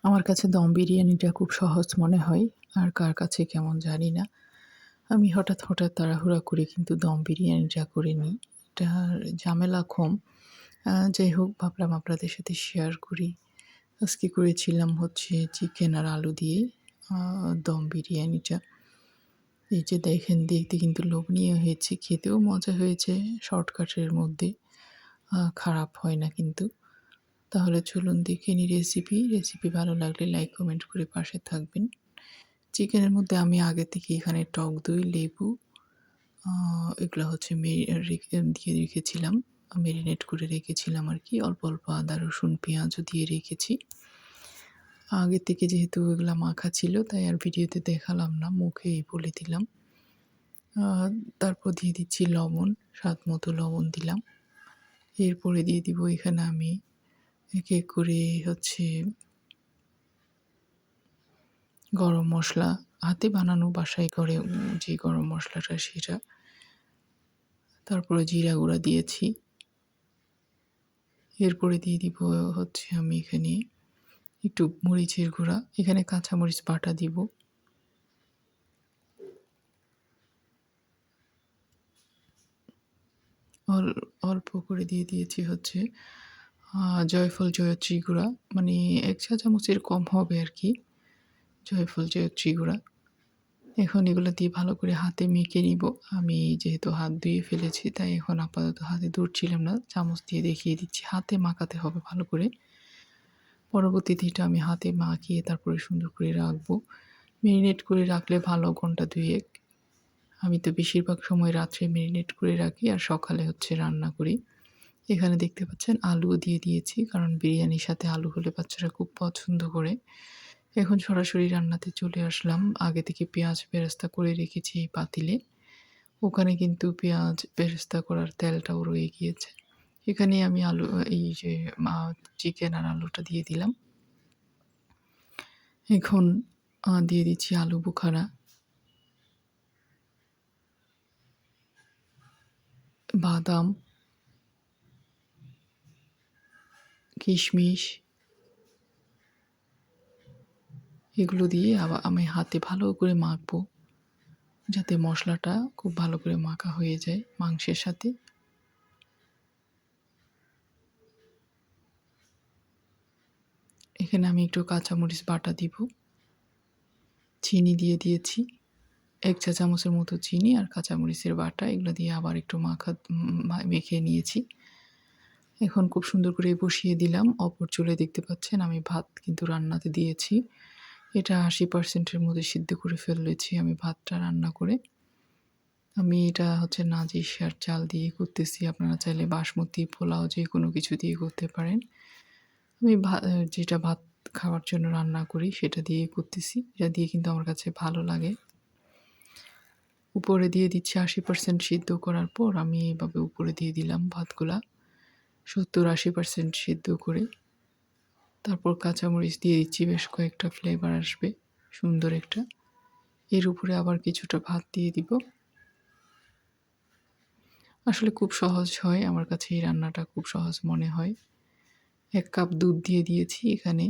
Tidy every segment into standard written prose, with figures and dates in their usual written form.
আমার কাছে দম বিরিয়ানিটা খুব সহজ মনে হয়। আর কার কাছে কেমন জানি না। আমি হঠাৎ তাড়াহুড়া করে কিন্তু দম বিরিয়ানিটা করে নিই। এটার ঝামেলা কম। যাই হোক ভাবলাম আপনাদের সাথে শেয়ার করি। আজকে করেছিলাম হচ্ছে চিকেন আর আলু দিয়ে আ দম বিরিয়ানিটা। এই যে দেখেন দেখতে কিন্তু লোভনীয় হয়েছে, খেতেও মজা হয়েছে শর্টকাটের মধ্যে। খারাপ হয় না কিন্তু। তাহলে চলুন দেখে নিই রেসিপি ভালো লাগলে লাইক, কমেন্ট করে পাশে থাকবেন। চিকেনের মধ্যে আমি আগে থেকে এখানে টক দই, লেবু আ এগুলা হচ্ছে দিয়ে রেখেছিলাম। মেরিনেট করে রেখেছিলাম আরকি। অল্প আদা, রসুন, পেঁয়াজও দিয়ে রেখেছি। আগে থেকে যেহেতু এগুলা মাখা ছিল তাই আর ভিডিওতে দেখালাম না, মুখেই বলে দিলাম। আ তারপর দিয়ে দিচ্ছি লবণ, স্বাদ মতো লবণ দিলাম। এরপরে দিয়ে দিব এখানে আমি এক করে হচ্ছে গরম মসলা, হাতে বানানো বাসায় করে যে গরম মসলাটা সেটা। তারপরে জিরা গুঁড়া দিয়েছি। এরপরে দিয়ে দিব হচ্ছে আমি এখানে একটু মরিচের গুঁড়া, এখানে কাঁচামরিচ বাটা দিব। অল অল্প করে দিয়ে দিয়েছি হচ্ছে জয়ফল, জয়ত্রী গুঁড়া, মানে ১ চা চামচের কম হবে আরকি। জয়ফল, জয়ত্রী গুঁড়া। এখন এগুলো দিয়ে ভালো করে হাতে মেখে নিব। আমি যেহেতু হাত ধুয়ে ফেলেছি তাই এখন আপাতত হাতে ধরছিলাম না। চামচ দিয়ে দেখিয়ে দিচ্ছি। হাতে মাখাতে হবে ভালো করে। পরবর্তীতে এটা আমি হাতে মাখিয়ে তারপরে সুন্দর করে রাখবো। মেরিনেট করে রাখলে ভালো ঘন্টা ২ ১। আমি তো বেশিরভাগ সময় রাত্রে মেরিনেট করে রাখি আর সকালে হচ্ছে রান্না করি। এখানে দেখতে পাচ্ছেন আলুও দিয়ে দিয়েছি। কারণ বিরিয়ানির সাথে আলু হলে বাচ্চারা খুব পছন্দ করে। এখন সরাসরি রান্নাতে চলে আসলাম। আগে থেকে পেঁয়াজ বেরেস্তা করে রেখেছি এই পাতিলে। ওখানে কিন্তু পেঁয়াজ বেরেস্তা করার তেলটাও রয়ে গিয়েছে। এখানে আমি এই যে মা চিকেন আর আলুটা দিয়ে দিলাম। এখন দিয়ে দিচ্ছি আলু বোখারা, বাদাম, কিশমিশ এগুলো দিয়ে আমি হাতে ভালো করে মাখবো। যাতে মশলাটা খুব ভালো করে মাখা হয়ে যায় মাংসের সাথে। এখানে আমি একটু কাঁচামরিচ বাটা দিব। চিনি দিয়ে দিয়েছি। ১ চা চামচের মতো চিনি আর কাঁচামরিচের বাটা এগুলো দিয়ে আবার একটু মেখে নিয়েছি। এখন খুব সুন্দর করে বসিয়ে দিলাম। অপর চুলে দেখতে পাচ্ছেন আমি ভাত কিন্তু রান্নাতে দিয়েছি। এটা ৮০% এর মধ্যে সিদ্ধ করে ফেলেছি আমি ভাতটা রান্না করে। আমি এটা হচ্ছে নাজিরশার চাল দিয়ে করতেছি। আপনারা চাইলে বাসমতি পোলাও যেকোনো কিছু দিয়ে করতে পারেন। আমি যেটা ভাত খাওয়ার জন্য রান্না করি সেটা দিয়েই করতেছি। এটা দিয়ে কিন্তু আমার কাছে ভালো লাগে। উপরে দিয়ে দিচ্ছি ৮০% সিদ্ধ করার পর আমি এভাবে উপরে দিয়ে দিলাম ভাতগুলা ৭০-৮০% সিদ্ধ করে। তারপর কাঁচামরিচ দিয়ে দিচ্ছি, বেশ কয়েকটা ফ্লেভার আসবে সুন্দর একটা। এর উপরে আবার কিছুটা ভাত দিয়ে দিব। আসলে খুব সহজ হয়, আমার কাছে এই রান্নাটা খুব সহজ মনে হয়। ১ কাপ দুধ দিয়ে দিয়েছি এখানে।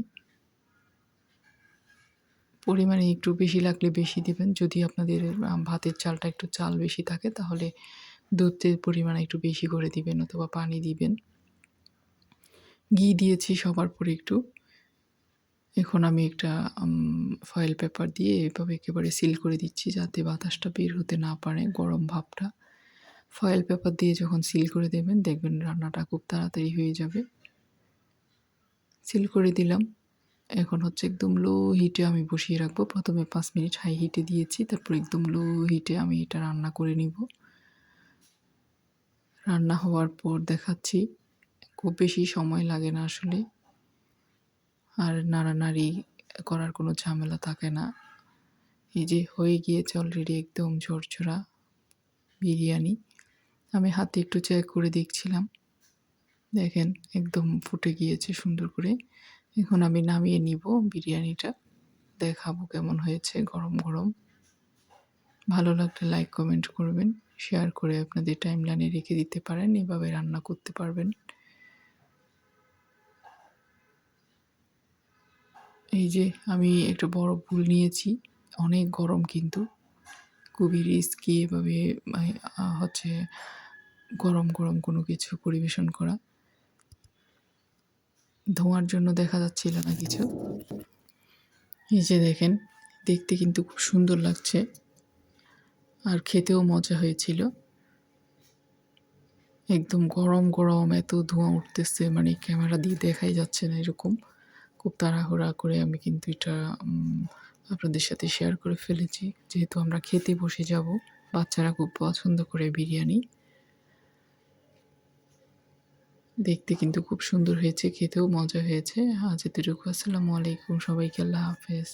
পরিমাণে একটু বেশি লাগলে বেশি দিবেন। যদি আপনাদের ভাতের চালটা একটু চাল বেশি থাকে তাহলে দুধের পরিমাণ একটু বেশি করে দিবেন অথবা পানি দিবেন। ঘি দিয়েছি সবার পরে একটু। এখন আমি একটা ফয়েল পেপার দিয়ে এভাবে একেবারে সিল করে দিচ্ছি যাতে বাতাসটা বের হতে না পারে, গরম ভাবটা। ফয়েল পেপার দিয়ে যখন সিল করে দেবেন দেখবেন রান্নাটা খুব তাড়াতাড়ি হয়ে যাবে। সিল করে দিলাম। এখন হচ্ছে একদম লো হিটে আমি বসিয়ে রাখবো। ১ম এ ৫ মিনিট হাই হিটে দিয়েছি। তারপর একদম লো হিটে আমি এটা রান্না করে নিব। রান্না হওয়ার পর দেখাচ্ছি। খুব বেশি সময় লাগে না আসলে। আর নাড়ানাড়ি করার কোনো ঝামেলা থাকে না। এই যে হয়ে গিয়েছে অলরেডি একদম ঝরঝরা বিরিয়ানি। আমি হাতে একটু চেক করে দেখছিলাম। দেখেন একদম ফুটে গিয়েছে সুন্দর করে। এখন আমি নামিয়ে নিব বিরিয়ানিটা। দেখাবো কেমন হয়েছে গরম, গরম। ভালো লাগলে লাইক, কমেন্ট করবেন। শেয়ার করে আপনাদের টাইমলাইনে রেখে দিতে পারেন। এভাবে রান্না করতে পারবেন। এই যে আমি একটা বড় ভুল নিয়েছি। অনেক গরম কিন্তু। খুবই রিস্কি এভাবে হচ্ছে গরম, গরম কোনো কিছু পরিবেশন করা। ধোঁয়ার জন্য দেখা যাচ্ছিল না কিছু। এই যে দেখেন, দেখতে কিন্তু খুব সুন্দর লাগছে আর খেতেও মজা হয়েছিল। একদম গরম, গরম এত ধোঁয়া উঠতেছে মানে ক্যামেরা দিয়ে দেখাই যাচ্ছে না এরকম। খুব তাড়াহুড়া করে আমি কিন্তু এটা আপনাদের সাথে শেয়ার করে ফেলেছি। যেহেতু আমরা খেতে বসে যাব। বাচ্চারা খুব পছন্দ করে বিরিয়ানি। দেখতে কিন্তু খুব সুন্দর হয়েছে, খেতেও মজা হয়েছে। আজ এতটুকু। আসসালামু আলাইকুম। সবাইকে আল্লাহ হাফেজ।